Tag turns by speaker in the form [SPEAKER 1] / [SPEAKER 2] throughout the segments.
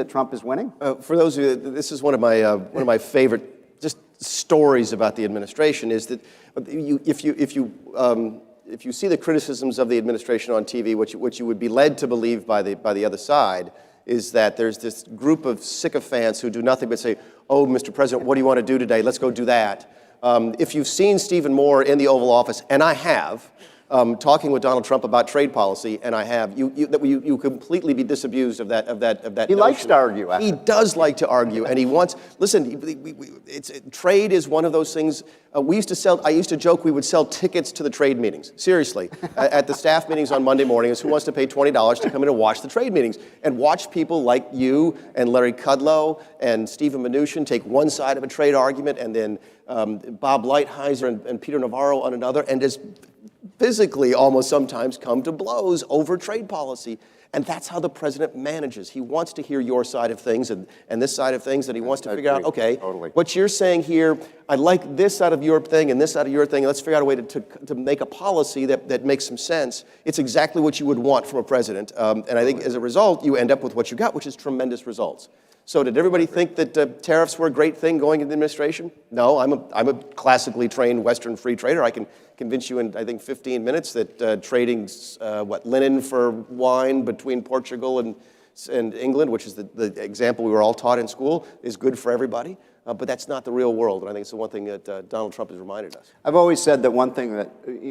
[SPEAKER 1] that Trump is winning?
[SPEAKER 2] For those of you, this is one of my favorite just stories about the administration. Is that if you see the criticisms of the administration on TV, what you would be led to believe by the other side is that there's this group of sycophants who do nothing but say, "Oh, Mr. President, what do you want to do today? Let's go do that." If you've seen Stephen Moore in the Oval Office, and I have, talking with Donald Trump about trade policy, and I have, you completely be disabused of that.
[SPEAKER 1] He likes to argue.
[SPEAKER 2] He does like to argue, and he wants. Listen, trade is one of those things. I used to joke we would sell tickets to the trade meetings. Seriously, at the staff meetings on Monday mornings, who wants to pay $20 to come in and watch the trade meetings and watch people like you and Larry Kudlow and Stephen Mnuchin take one side of a trade argument, and then Bob Lighthizer and Peter Navarro on another, and just physically almost sometimes come to blows over trade policy. And that's how the president manages. He wants to hear your side of things and this side of things, and he wants to figure out, okay, what you're saying here, I like this side of your thing and this side of your thing, and let's figure out a way to make a policy that makes some sense. It's exactly what you would want from a president. And I think as a result, you end up with what you got, which is tremendous results. So did everybody think that tariffs were a great thing going into the administration? No, I'm a classically trained Western free trader. I can convince you in, I think, 15 minutes that trading linen for wine between Portugal and England, which is the example we were all taught in school, is good for everybody. But that's not the real world, and I think it's the one thing that Donald Trump has reminded us.
[SPEAKER 1] I've always said that one thing that,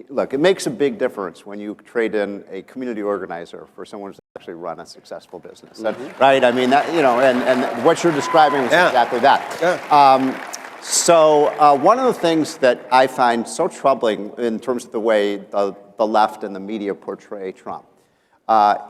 [SPEAKER 1] look, it makes a big difference when you trade in a community organizer for someone who's actually run a successful business, right? I mean, that, and what you're describing is exactly that.
[SPEAKER 2] Yeah.
[SPEAKER 1] So one of the things that I find so troubling in terms of the way the left and the media portray Trump,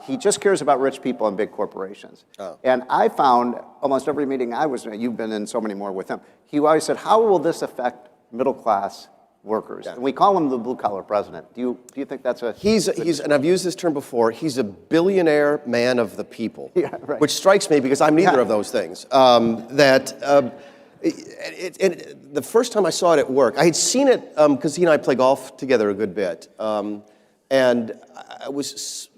[SPEAKER 1] he just cares about rich people and big corporations. Oh. And I found almost every meeting I was in, you've been in so many more with him, he always said, how will this affect middle-class workers? Yeah. And we call him the blue-collar president. Do you think that's a... He's
[SPEAKER 2] and I've used this term before, he's a billionaire man of the people,
[SPEAKER 1] yeah, right.
[SPEAKER 2] Which strikes me, because I'm neither of those things, the first time I saw it at work, I had seen it because he and I play golf together a good bit, and I was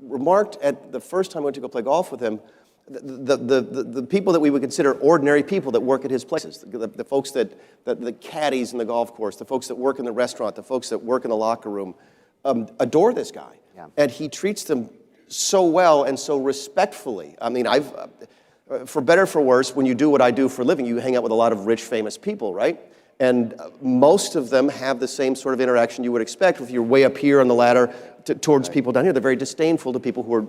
[SPEAKER 2] remarked at the first time I went to go play golf with him, the people that we would consider ordinary people that work at his places, the folks the caddies in the golf course, the folks that work in the restaurant, the folks that work in the locker room, adore this guy. Yeah. And he treats them so well and so respectfully. I mean, for better or for worse, when you do what I do for a living, you hang out with a lot of rich, famous people, right? And most of them have the same sort of interaction you would expect. If you're way up here on the ladder towards people down here, they're very disdainful to people who are,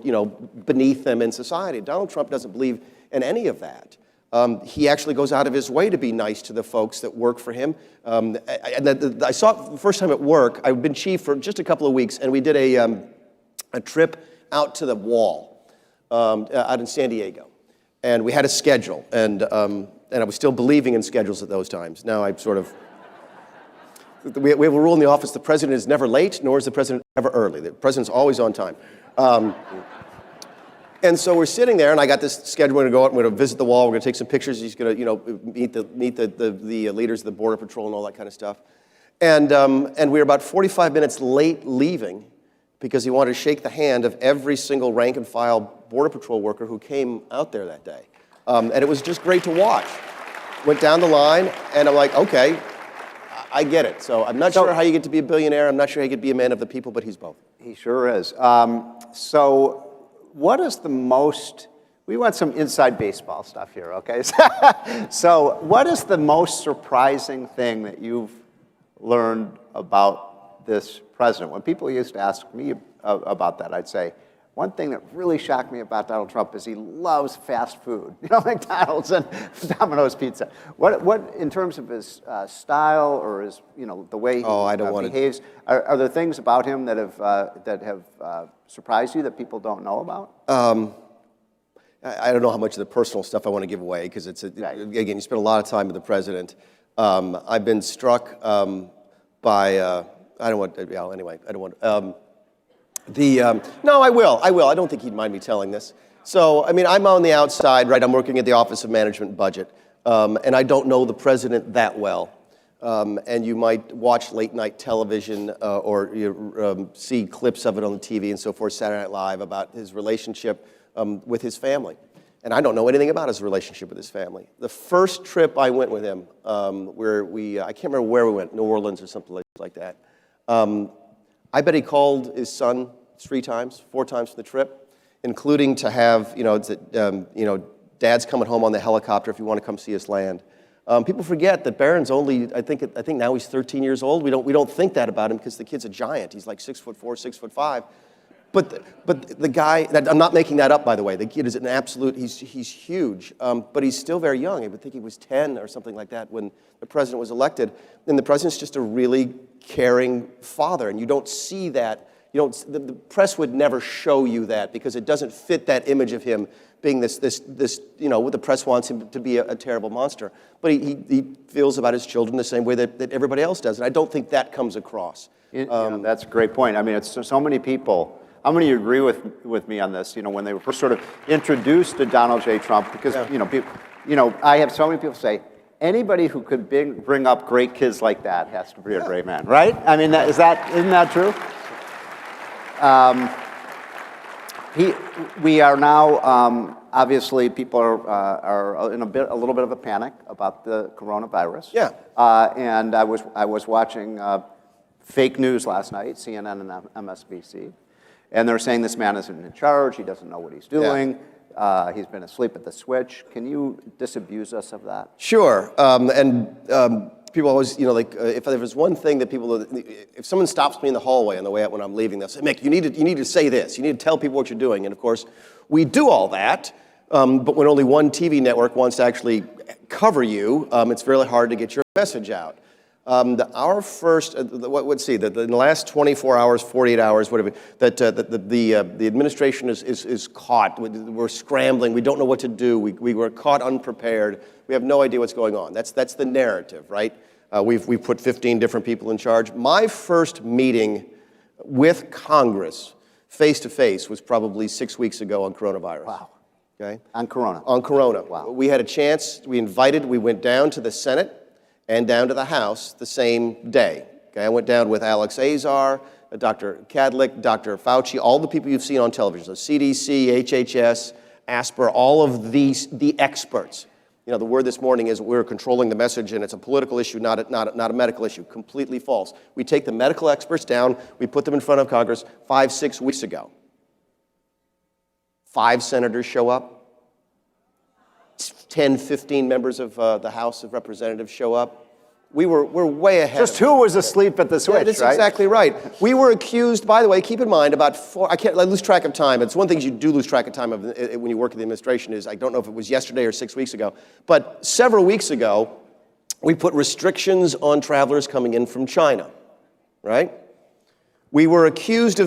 [SPEAKER 2] beneath them in society. Donald Trump doesn't believe in any of that. He actually goes out of his way to be nice to the folks that work for him. I saw it the first time at work. I've been chief for just a couple of weeks, and we did a trip out to the wall out in San Diego. And we had a schedule, and I was still believing in schedules at those times. Now I sort of, we have a rule in the office, the president is never late, nor is the president ever early. The president's always on time. And so we're sitting there, and I got this schedule. We're going to go out, we're going to visit the wall, we're going to take some pictures, he's going to, meet the leaders of the Border Patrol and all that kind of stuff. And we were about 45 minutes late leaving because he wanted to shake the hand of every single rank and file Border Patrol worker who came out there that day. And it was just great to watch. Went down the line, and I'm like, okay, I get it. So I'm not sure how you get to be a billionaire. I'm not sure how you get to be a man of the people, but he's both.
[SPEAKER 1] He sure is. So what is the most, we want some inside baseball stuff here, okay? So what is the most surprising thing that you've learned about this president? When people used to ask me about that, I'd say, one thing that really shocked me about Donald Trump is he loves fast food, McDonald's and Domino's Pizza. What in terms of his style or his, the way he behaves, are there things about him that have surprised you that people don't know about?
[SPEAKER 2] I don't know how much of the personal stuff I want to give away because again, you spend a lot of time with the president. I've been struck by I don't want. Anyway, I don't want. No, I will. I don't think he'd mind me telling this. So, I mean, I'm on the outside, right? I'm working at the Office of Management and Budget, and I don't know the president that well. And you might watch late-night television or see clips of it on the TV and so forth, Saturday Night Live, about his relationship with his family. And I don't know anything about his relationship with his family. The first trip I went with him, where I can't remember where we went, New Orleans or something like that. I bet he called his son 3 times, 4 times for the trip, including to have, Dad's coming home on the helicopter if you want to come see us land. People forget that Barron's only, I think now he's 13 years old. We don't think that about him because the kid's a giant. He's like 6'4", 6'5". But the guy, I'm not making that up, by the way. The kid is an absolute, he's huge, but he's still very young. I would think he was 10 or something like that when the president was elected. And the president's just a really caring father, and you don't see that. The press would never show you that because it doesn't fit that image of him being this what the press wants him to be a terrible monster. But he feels about his children the same way that everybody else does, and I don't think that comes across.
[SPEAKER 1] That's a great point. I mean, it's so many people. How many of you agree with me on this? When they were first sort of introduced to Donald J. Trump, because I have so many people say anybody who could bring up great kids like that has to be a great man, right? I mean, isn't that true? We are now obviously people are in a little bit of a panic about the coronavirus.
[SPEAKER 2] Yeah.
[SPEAKER 1] And I was watching fake news last night, CNN and MSNBC. And they're saying this man isn't in charge, he doesn't know what he's doing, he's been asleep at the switch. Can you disabuse us of that?
[SPEAKER 2] Sure, people always, if there's one thing that if someone stops me in the hallway on the way out when I'm leaving, they'll say, Mick, you need to say this, you need to tell people what you're doing. And of course, we do all that, but when only one TV network wants to actually cover you, it's very hard to get your message out. Our first, in the last 24 hours, 48 hours, whatever, the administration is caught. We're scrambling. We don't know what to do. We were caught unprepared. We have no idea what's going on. That's the narrative, right? We've put 15 different people in charge. My first meeting with Congress, face-to-face, was probably 6 weeks ago on coronavirus.
[SPEAKER 1] Wow.
[SPEAKER 2] Okay?
[SPEAKER 1] On corona.
[SPEAKER 2] On corona.
[SPEAKER 1] Wow.
[SPEAKER 2] We had a chance. We went down to the Senate and down to the House the same day. Okay, I went down with Alex Azar, Dr. Kadlik, Dr. Fauci, all the people you've seen on television, so CDC, HHS, ASPR, all of the experts. The word this morning is we're controlling the message and it's a political issue, not a medical issue. Completely false. We take the medical experts down, we put them in front of Congress 5-6 weeks ago. 5 senators show up. 10, 15 members of the House of Representatives show up. We're way ahead.
[SPEAKER 1] Just who was asleep at the switch,
[SPEAKER 2] that's
[SPEAKER 1] right?
[SPEAKER 2] exactly right. We were accused, by the way, keep in mind, I lose track of time. It's one thing you do lose track of time when you work in the administration is, I don't know if it was yesterday or 6 weeks ago, but several weeks ago, we put restrictions on travelers coming in from China, right? We were accused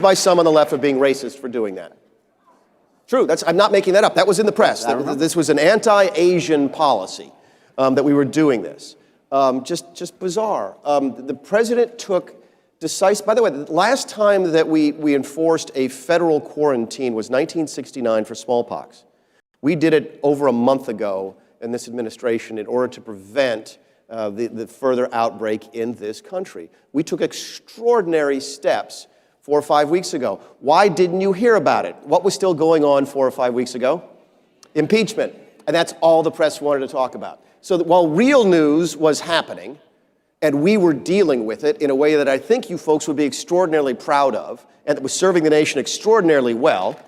[SPEAKER 2] by some on the left of being racist for doing that. True, I'm not making that up. That was in the press. This was an anti-Asian policy that we were doing this. Just bizarre. The president took decisive, by the way, the last time that we enforced a federal quarantine was 1969 for smallpox. We did it over a month ago in this administration in order to prevent the further outbreak in this country. We took extraordinary steps 4 or 5 weeks ago. Why didn't you hear about it? What was still going on 4 or 5 weeks ago? Impeachment. And that's all the press wanted to talk about. So that while real news was happening, and we were dealing with it in a way that I think you folks would be extraordinarily proud of, and that was serving the nation extraordinarily well,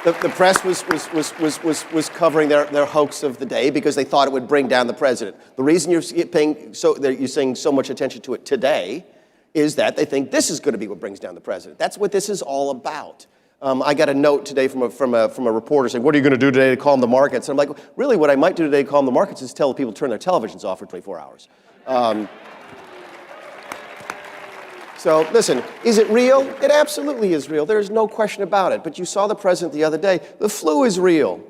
[SPEAKER 2] the press was covering their hoax of the day because they thought it would bring down the president. The reason you're paying you're saying so much attention to it today is that they think this is going to be what brings down the president. That's what this is all about. I got a note today from a reporter saying, what are you going to do today to calm the markets? And I'm like, really, what I might do today to calm the markets is tell people to turn their televisions off for 24 hours. So listen, is it real? It absolutely is real. There's no question about it. But you saw the president the other day. The flu is real.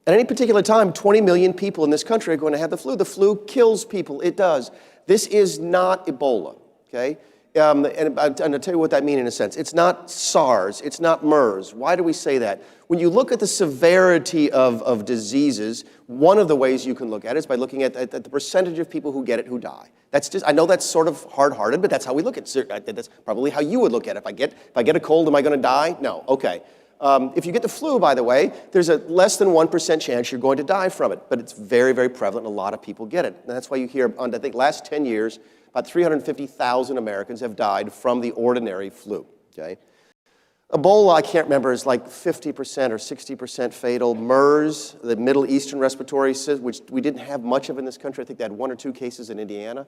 [SPEAKER 2] At any particular time, 20 million people in this country are going to have the flu. The flu kills people. It does. This is not Ebola, okay? And I'll tell you what that means in a sense. It's not SARS, it's not MERS. Why do we say that? When you look at the severity of diseases, one of the ways you can look at it is by looking at the percentage of people who get it who die. That's just, I know that's sort of hard-hearted, but that's how we look at it. That's probably how you would look at it. If I get a cold, am I going to die? No. Okay. If you get the flu, by the way, there's a less than 1% chance you're going to die from it, but it's very, very prevalent, and a lot of people get it. And that's why you hear, I think, last 10 years, about 350,000 Americans have died from the ordinary flu, okay? Ebola, I can't remember, is like 50% or 60% fatal. MERS, the Middle Eastern Respiratory Syndrome, which we didn't have much of in this country, I think they had 1 or 2 cases in Indiana,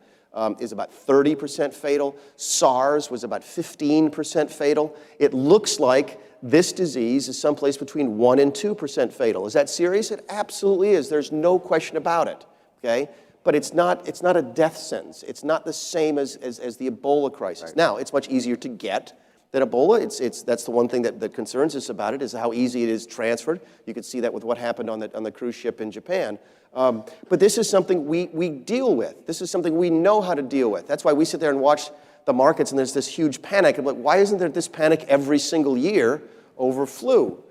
[SPEAKER 2] is about 30% fatal. SARS was about 15% fatal. It looks like this disease is someplace between 1 and 2% fatal. Is that serious? It absolutely is. There's no question about it, okay? But it's not a death sentence. It's not the same as the Ebola crisis. Right. Now, it's much easier to get than Ebola. That's the one thing that concerns us about it, is how easy it is transferred. You could see that with what happened on the cruise ship in Japan. But this is something we deal with. This is something we know how to deal with. That's why we sit there and watch the markets, and there's this huge panic. I'm like, why isn't there this panic every single year over flu?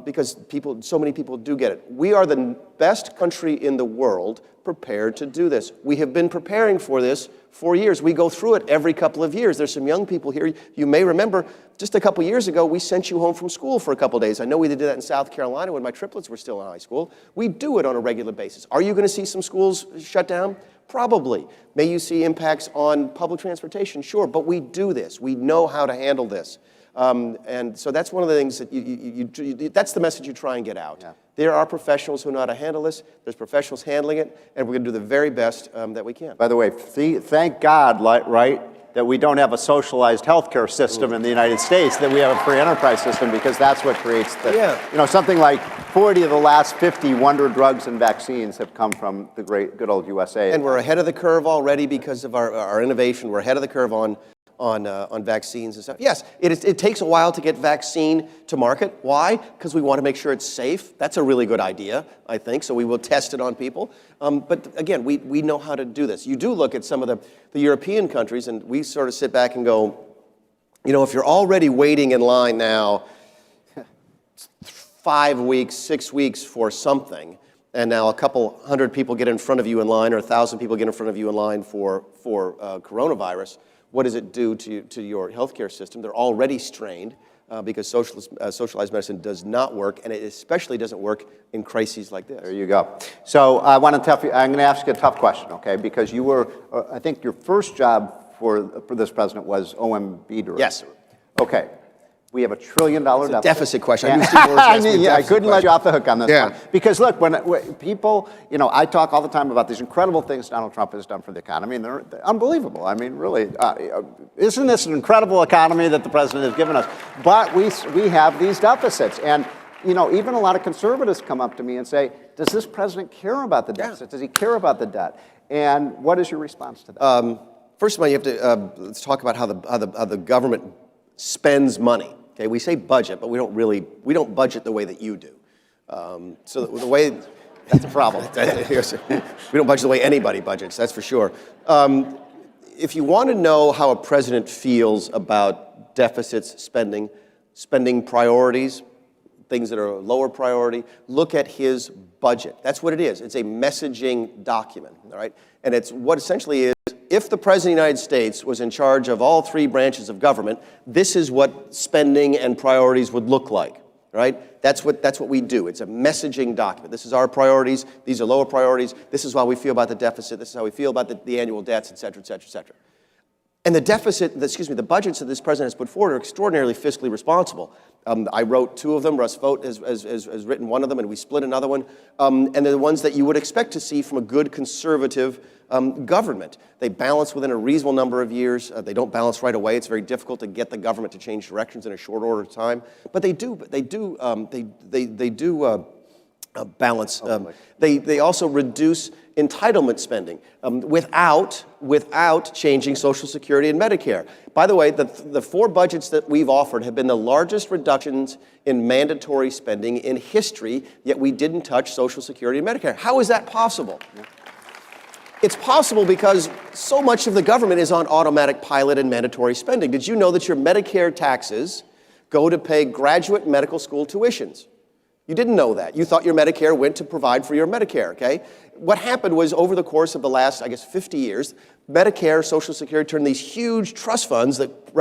[SPEAKER 2] Because so many people do get it. We are the best country in the world prepared to do this. We have been preparing for this for years. We go through it every couple of years. There's some young people here. You may remember, just a couple years ago, we sent you home from school for a couple days. I know we did that in South Carolina when my triplets were still in high school. We do it on a regular basis. Are you going to see some schools shut down? Probably. May you see impacts on public transportation? Sure, but we do this. We know how to handle this. And so that's one of the things that that's the message you try and get out. Yeah. There are professionals who know how to handle this. There's professionals handling it, and we're going to do the very best that we can.
[SPEAKER 1] By the way, thank God, right, that we don't have a socialized healthcare system in the United States, that we have a free enterprise system, because that's what creates the, something like 40 of the last 50 wonder drugs and vaccines have come from the good old USA.
[SPEAKER 2] And we're ahead of the curve already because of our innovation. We're ahead of the curve on vaccines and stuff. Yes, it takes a while to get vaccine to market. Why? Because we want to make sure it's safe. That's a really good idea, I think, so we will test it on people. But again, we know how to do this. You do look at some of the European countries, and we sort of sit back and go, if you're already waiting in line now 5 weeks, 6 weeks for something, and now a couple hundred people get in front of you in line, or 1,000 people get in front of you in line for coronavirus, what does it do to your healthcare system? They're already strained because socialized medicine does not work, and it especially doesn't work in crises like this.
[SPEAKER 1] There you go. So I'm going to ask you a tough question, okay? Because you were, I think your first job for this president was OMB director.
[SPEAKER 2] Yes.
[SPEAKER 1] Okay. We have $1 trillion deficit.
[SPEAKER 2] Deficit question.
[SPEAKER 1] I couldn't let you off the hook on this one. Because look, when people, I talk all the time about these incredible things Donald Trump has done for the economy, and they're unbelievable. I mean, really, isn't this an incredible economy that the president has given us? But we have these deficits, and even a lot of conservatives come up to me and say, "Does this president care about the deficit? Does he care about the debt?" And what is your response to that?
[SPEAKER 2] First of all, you have to let's talk about how the government spends money. Okay, we say budget, but we don't budget the way that you do. So the way that's a problem. We don't budget the way anybody budgets. That's for sure. If you want to know how a president feels about deficits, spending priorities, things that are a lower priority, look at his budget. That's what it is. It's a messaging document. All right, and it's what essentially is. If the President of the United States was in charge of all 3 branches of government, this is what spending and priorities would look like, right? That's what we do. It's a messaging document. This is our priorities. These are lower priorities. This is how we feel about the deficit. This is how we feel about the annual debts, et cetera, et cetera, et cetera. And the budgets that this president has put forward are extraordinarily fiscally responsible. I wrote 2 of them. Russ Vought has written 1 of them, and we split another one. And they're the ones that you would expect to see from a good conservative government. They balance within a reasonable number of years. They don't balance right away. It's very difficult to get the government to change directions in a short order of time. But they do balance. They also reduce entitlement spending without changing Social Security and Medicare. By the way, the 4 budgets that we've offered have been the largest reductions in mandatory spending in history, yet we didn't touch Social Security and Medicare. How is that possible? It's possible because so much of the government is on automatic pilot and mandatory spending. Did you know that your Medicare taxes go to pay graduate medical school tuitions? You didn't know that. You thought your Medicare went to provide for your Medicare, okay? What happened was over the course of the last, 50 years, Medicare, Social Security turned these huge trust funds that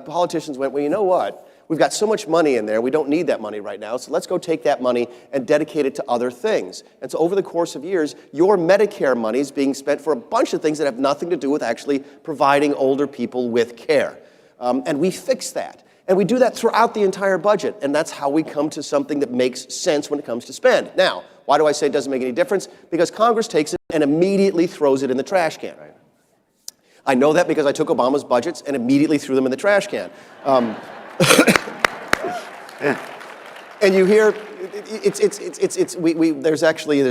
[SPEAKER 2] politicians went, well, you know what? We've got so much money in there, we don't need that money right now, so let's go take that money and dedicate it to other things. And so over the course of years, your Medicare money is being spent for a bunch of things that have nothing to do with actually providing older people with care. And we fix that. And we do that throughout the entire budget, and that's how we come to something that makes sense when it comes to spend. Now, why do I say it doesn't make any difference? Because Congress takes it and immediately throws it in the trash can. Right. I know that because I took Obama's budgets and immediately threw them in the trash can. And you hear, there's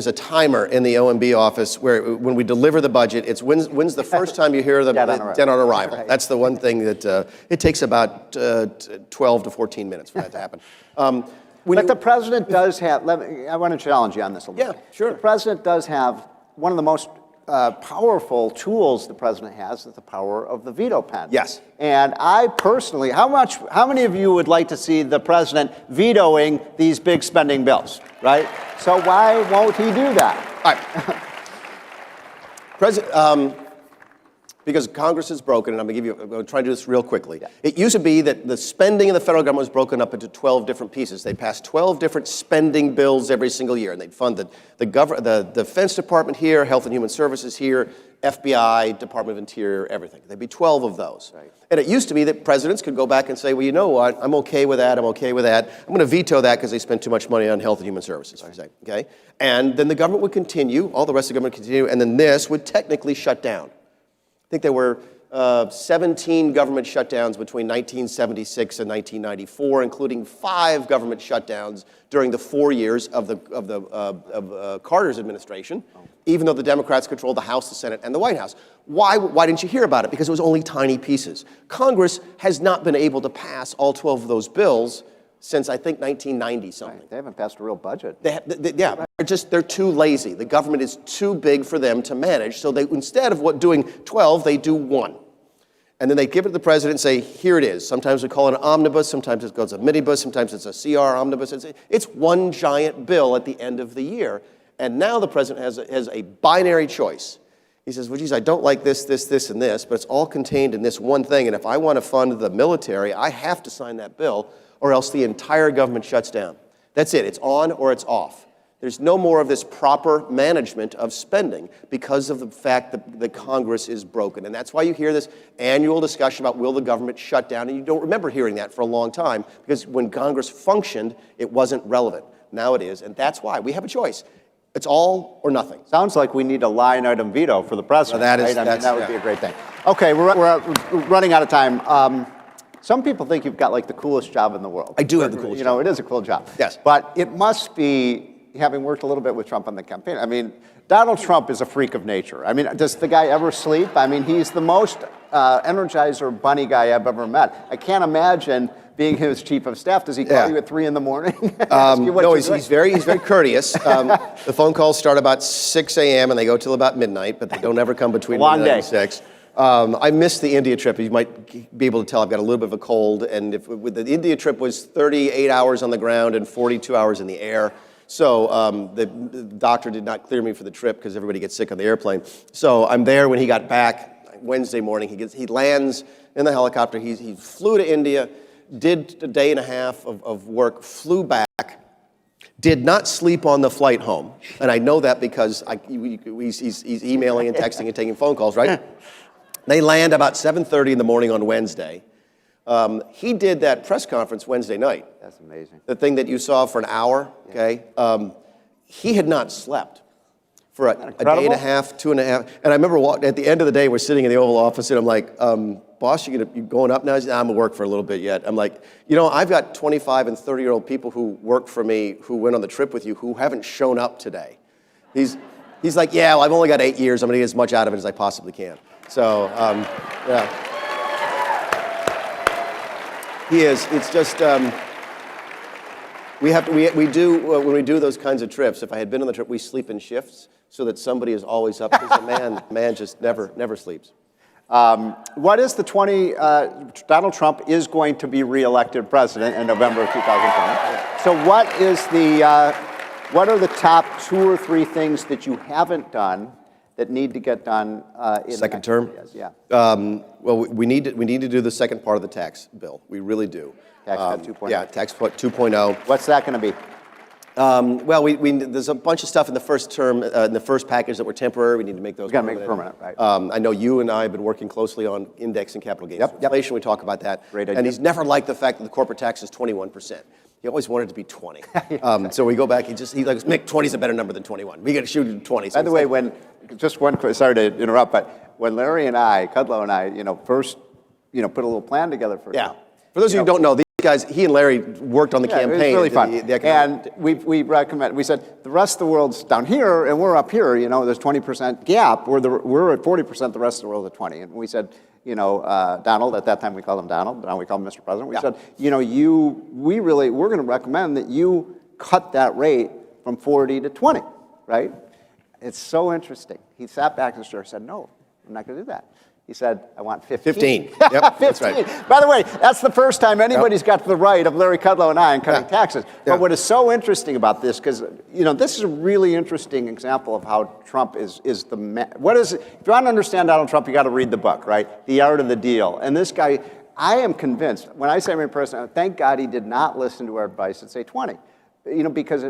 [SPEAKER 2] a timer in the OMB office where when we deliver the budget, it's when's the first time you hear the dead on arrival. Right. That's the one thing that it takes about 12 to 14 minutes for that to happen.
[SPEAKER 1] But the president does have, I want to challenge you on this a little bit.
[SPEAKER 2] Yeah, sure.
[SPEAKER 1] The president does have one of the most powerful tools the president has is the power of the veto pen.
[SPEAKER 2] Yes.
[SPEAKER 1] And I personally, how many of you would like to see the president vetoing these big spending bills, right? So why won't he do that?
[SPEAKER 2] All right. President, because Congress is broken, and I'm going to try to do this real quickly. Yeah. It used to be that the spending in the federal government was broken up into 12 different pieces. They passed 12 different spending bills every single year, and they'd fund the Defense Department here, Health and Human Services here, FBI, Department of Interior, everything. There'd be 12 of those. Right. And it used to be that presidents could go back and say, well, you know what, I'm okay with that, I'm okay with that. I'm going to veto that because they spend too much money on Health and Human Services, for example, okay? And then the government would continue, all the rest of the government would continue, and then this would technically shut down. I think there were 17 government shutdowns between 1976 and 1994, including 5 government shutdowns during the 4 years of Carter's administration, even though the Democrats controlled the House, the Senate, and the White House. Why didn't you hear about it? Because it was only tiny pieces. Congress has not been able to pass all 12 of those bills since, I think, 1990 something.
[SPEAKER 1] Right. They haven't passed a real budget.
[SPEAKER 2] They're too lazy. The government is too big for them to manage. So they, instead of doing 12, they do 1. And then they give it to the president and say, here it is. Sometimes we call it an omnibus, sometimes it goes a minibus, sometimes it's a CR omnibus. It's one giant bill at the end of the year. And now the president has a binary choice. He says, well, geez, I don't like this, this, this, and this, but it's all contained in this one thing. And if I want to fund the military, I have to sign that bill, or else the entire government shuts down. That's it. It's on or it's off. There's no more of this proper management of spending because of the fact that the Congress is broken. And that's why you hear this annual discussion about will the government shut down, and you don't remember hearing that for a long time because when Congress functioned, it wasn't relevant. Now it is, and that's why we have a choice. It's all or nothing.
[SPEAKER 1] Sounds like we need a line item veto for the president.
[SPEAKER 2] Well, that is,
[SPEAKER 1] right? That would be a great thing. Okay, we're running out of time. Some people think you've got like the coolest job in the world.
[SPEAKER 2] I do have the coolest job.
[SPEAKER 1] You know, it is a cool job.
[SPEAKER 2] Yes.
[SPEAKER 1] But it must be, having worked a little bit with Trump on the campaign, I mean, Donald Trump is a freak of nature. I mean, does the guy ever sleep? I mean, he's the most energizer bunny guy I've ever met. I can't imagine being his chief of staff. Does he call you at 3 in the morning?
[SPEAKER 2] No, he's very courteous. The phone calls start about 6 a.m. and they go till about midnight, but they don't ever come between midnight and 6. I missed the India trip. You might be able to tell I've got a little bit of a cold, and with the India trip was 38 hours on the ground and 42 hours in the air. So the doctor did not clear me for the trip because everybody gets sick on the airplane. So I'm there when he got back Wednesday morning. He lands in the helicopter. He flew to India, did a day and a half of work, flew back, did not sleep on the flight home. And I know that because he's emailing and texting and taking phone calls, right? They land about 7:30 in the morning on Wednesday. He did that press conference Wednesday night.
[SPEAKER 1] That's amazing.
[SPEAKER 2] The thing that you saw for an hour, okay? He had not slept for a day and a half, 2.5. And I remember at the end of the day, we're sitting in the Oval Office, and I'm like, boss, you going up now? He said, I'm going to work for a little bit yet. I'm like, you know, I've got 25 and 30-year-old people who work for me who went on the trip with you who haven't shown up today. He's like, yeah, well, I've only got 8 years. I'm going to get as much out of it as I possibly can. So, yeah. He is. It's just we do when we do those kinds of trips. If I had been on the trip, we sleep in shifts. so that somebody is always up, because a man just never sleeps.
[SPEAKER 1] What is the Donald Trump is going to be reelected president in November of 2020. So what are the top 2 or 3 things that you haven't done that need to get done in
[SPEAKER 2] Second term?
[SPEAKER 1] Years? Yeah.
[SPEAKER 2] Well, we need to do the second part of the tax bill. We really do.
[SPEAKER 1] Tax cut 2.0.
[SPEAKER 2] Yeah, tax cut 2.0.
[SPEAKER 1] What's that going to be?
[SPEAKER 2] Well, there's a bunch of stuff in the first term, in the first package that were temporary. We need to make those
[SPEAKER 1] We've got to make it permanent, right?
[SPEAKER 2] I know you and I have been working closely on indexing capital gains. Inflation, we talk about that.
[SPEAKER 1] Great idea.
[SPEAKER 2] And he's never liked the fact that the corporate tax is 21%. He always wanted it to be 20. So we go back, he like, Mick, 20 is a better number than 21. We got to shoot at 20. So
[SPEAKER 1] By the way, sorry to interrupt, but when Larry and I, Kudlow and I, first, put a little plan together for
[SPEAKER 2] Yeah. For those of you who don't know, these guys, he and Larry worked on the campaign.
[SPEAKER 1] It was really fun.
[SPEAKER 2] And
[SPEAKER 1] we said, the rest of the world's down here and we're up here, there's 20% gap. We're at 40%, the rest of the world at 20. And we said, Donald, at that time we called him Donald, now we call him Mr. President. We said, we're going to recommend that you cut that rate from 40 to 20, right? It's so interesting. He sat back in the chair and said, no, I'm not going to do that. He said, I want 15.
[SPEAKER 2] 15. Yep,
[SPEAKER 1] 15.
[SPEAKER 2] that's right.
[SPEAKER 1] By the way, that's the first time anybody's got to the right of Larry Kudlow and I in cutting taxes. But what is so interesting about this, because, this is a really interesting example of how Trump is the man. What is it? If you want to understand Donald Trump, you got to read the book, right? The Art of the Deal. And this guy, I am convinced, when I say I'm in person, thank God he did not listen to our advice and say 20. Because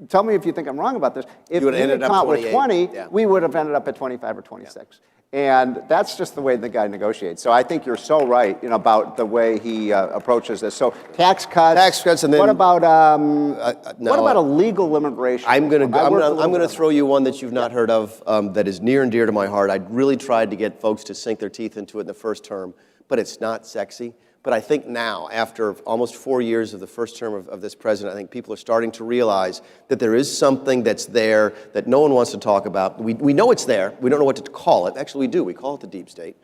[SPEAKER 1] tell me if you think I'm wrong about this. If we had come out with 20, we would have ended up at 25 or 26. And that's just the way the guy negotiates. So I think you're so right, about the way he approaches this. So tax cuts, and then what about illegal immigration?
[SPEAKER 2] I'm going to throw you one that you've not heard of that is near and dear to my heart. I really tried to get folks to sink their teeth into it in the first term, but it's not sexy. But I think now, after almost 4 years of the first term of this president, I think people are starting to realize that there is something that's there that no one wants to talk about. We know it's there. We don't know what to call it. Actually, we do. We call it the deep state.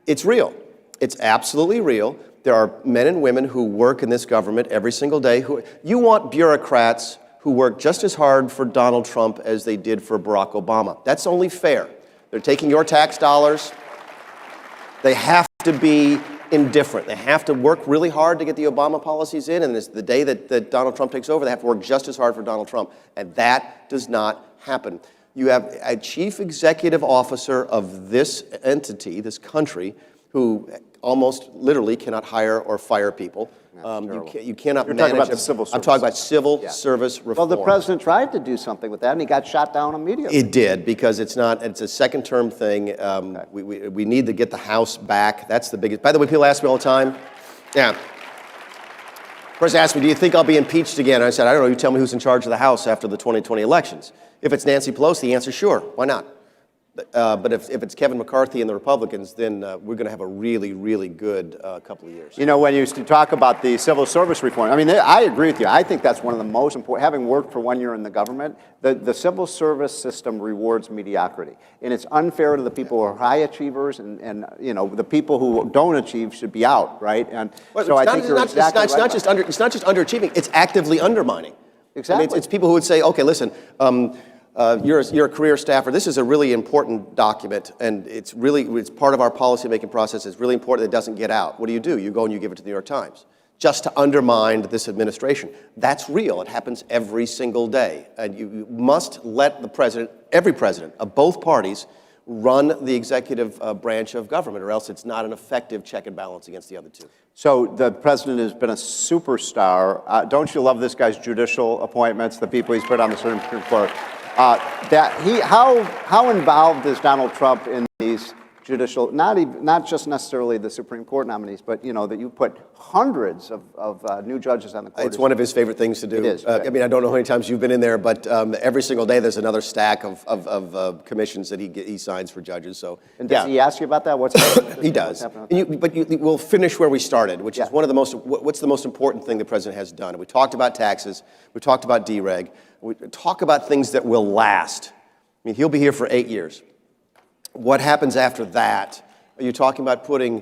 [SPEAKER 2] It's real. It's absolutely real. There are men and women who work in this government every single day. You want bureaucrats who work just as hard for Donald Trump as they did for Barack Obama. That's only fair. They're taking your tax dollars. They have to be indifferent. They have to work really hard to get the Obama policies in, and the day that Donald Trump takes over, they have to work just as hard for Donald Trump, and that does not happen. You have a chief executive officer of this entity, this country, who almost literally cannot hire or fire people. You cannot
[SPEAKER 1] You're
[SPEAKER 2] manage.
[SPEAKER 1] talking about the civil service.
[SPEAKER 2] I'm talking about civil service reform.
[SPEAKER 1] Well, the president tried to do something with that, and he got shot down immediately.
[SPEAKER 2] It did, because it's a second-term thing. We need to get the House back. That's the biggest. By the way, people ask me all the time. Yeah. First, asked me, do you think I'll be impeached again? I said, I don't know. You tell me who's in charge of the House after the 2020 elections. If it's Nancy Pelosi, the answer, sure. Why not? But if it's Kevin McCarthy and the Republicans, then we're going to have a really, really good couple of years.
[SPEAKER 1] When you talk about the civil service reform, I agree with you. I think that's one of the most important. Having worked for 1 year in the government, the civil service system rewards mediocrity. And it's unfair to the people who are high achievers, and the people who don't achieve should be out, right? And so I think you're exactly right.
[SPEAKER 2] It's not just underachieving, it's actively undermining.
[SPEAKER 1] Exactly.
[SPEAKER 2] It's people who would say, okay, listen, you're a career staffer. This is a really important document, and it's part of our policy-making process. It's really important that it doesn't get out. What do? You go and you give it to the New York Times, just to undermine this administration. That's real. It happens every single day. And you must let the president, every president of both parties, run the executive branch of government, or else it's not an effective check and balance against the other two.
[SPEAKER 1] So the president has been a superstar. Don't you love this guy's judicial appointments, the people he's put on the Supreme Court? How involved is Donald Trump in these judicial, not just necessarily the Supreme Court nominees, but that you put hundreds of new judges on the court?
[SPEAKER 2] It's one of his favorite things to do.
[SPEAKER 1] It is.
[SPEAKER 2] I don't know how many times you've been in there, but every single day there's another stack of commissions that he signs for judges. So,
[SPEAKER 1] and does he ask you about that?
[SPEAKER 2] He does. We'll finish where we started, which is one of the most. What's the most important thing the president has done? We talked about taxes. We talked about dereg. We talk about things that will last. He'll be here for 8 years. What happens after that? Are you talking about putting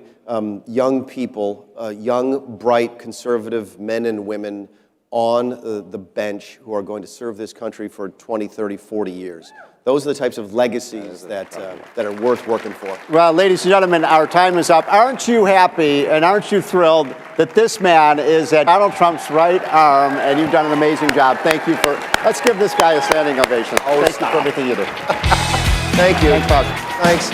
[SPEAKER 2] young people, young, bright, conservative men and women on the bench who are going to serve this country for 20, 30, 40 years. Those are the types of legacies that are worth working for.
[SPEAKER 1] Well, ladies and gentlemen, our time is up. Aren't you happy and aren't you thrilled that this man is at Donald Trump's right arm, and you've done an amazing job. Thank you for, let's give this guy a standing ovation.
[SPEAKER 2] Oh,
[SPEAKER 1] Thank
[SPEAKER 2] stop.
[SPEAKER 1] you for everything you do.
[SPEAKER 2] Thank you.
[SPEAKER 1] Thanks, Bob.
[SPEAKER 2] Thanks.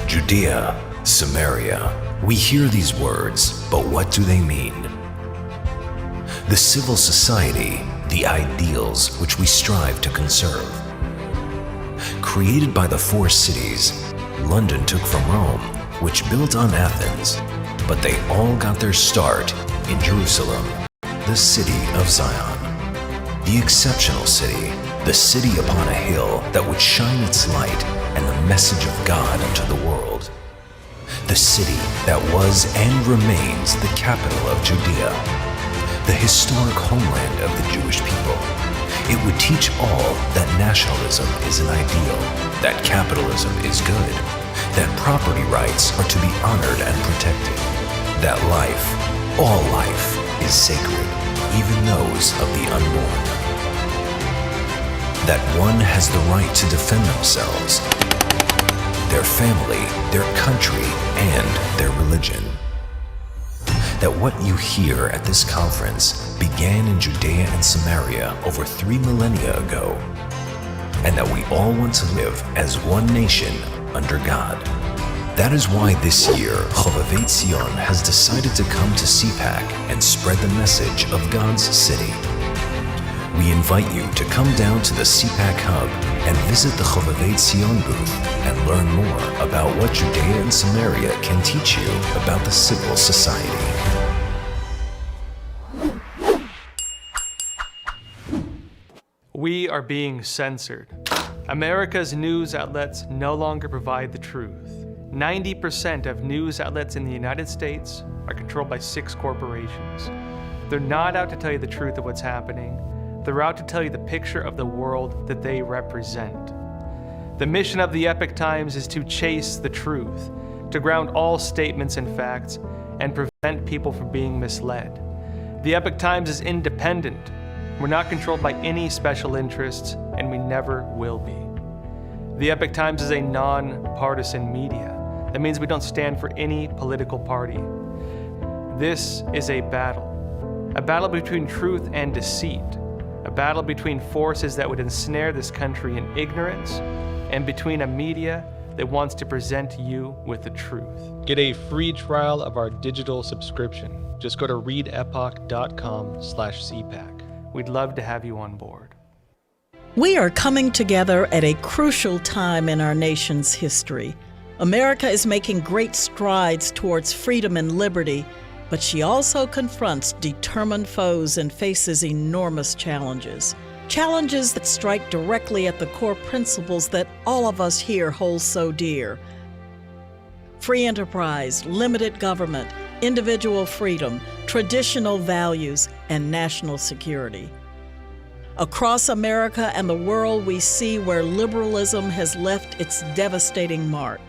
[SPEAKER 3] Judea, Samaria. We hear these words, but what do they mean? The civil society, the ideals which we strive to conserve. Created by the four cities, London took from Rome, which built on Athens, but they all got their start in Jerusalem, the city of Zion. The exceptional city, the city upon a hill that would shine its light and the message of God unto the world. The city that was and remains the capital of Judea, the historic homeland of the Jewish people. It would teach all that nationalism is an ideal, that capitalism is good, that property rights are to be honored and protected, that life, all life, is sacred, even those of the unborn. That one has the right to defend themselves, their family, their country, and their religion. That what you hear at this conference began in Judea and Samaria over 3 millennia ago, and that we all want to live as one nation under God. That is why this year, Chovevei Tzion has decided to come to CPAC and spread the message of God's city. We invite you to come down to the CPAC Hub and visit the Chovevei Tzion booth and learn more about what Judea and Samaria can teach you about the civil society.
[SPEAKER 4] We are being censored. America's news outlets no longer provide the truth. 90% of news outlets in the United States are controlled by 6 corporations. They're not out to tell you the truth of what's happening. They're out to tell you the picture of the world that they represent. The mission of the Epoch Times is to chase the truth, to ground all statements in facts, and prevent people from being misled. The Epoch Times is independent. We're not controlled by any special interests, and we never will be. The Epoch Times is a non-partisan media. That means we don't stand for any political party. This is a battle between truth and deceit, a battle between forces that would ensnare this country in ignorance, and between a media that wants to present you with the truth. Get a free trial of our digital subscription. Just go to readepoch.com/CPAC. We'd love to have you on board.
[SPEAKER 5] We are coming together at a crucial time in our nation's history. America is making great strides towards freedom and liberty, but she also confronts determined foes and faces enormous challenges. Challenges that strike directly at the core principles that all of us here hold so dear. Free enterprise, limited government, individual freedom, traditional values, and national security. Across America and the world, we see where liberalism has left its devastating mark.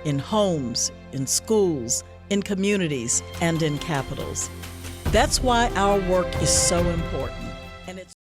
[SPEAKER 5] In homes, in schools, in communities, and in capitals. That's why our work is so important, and it's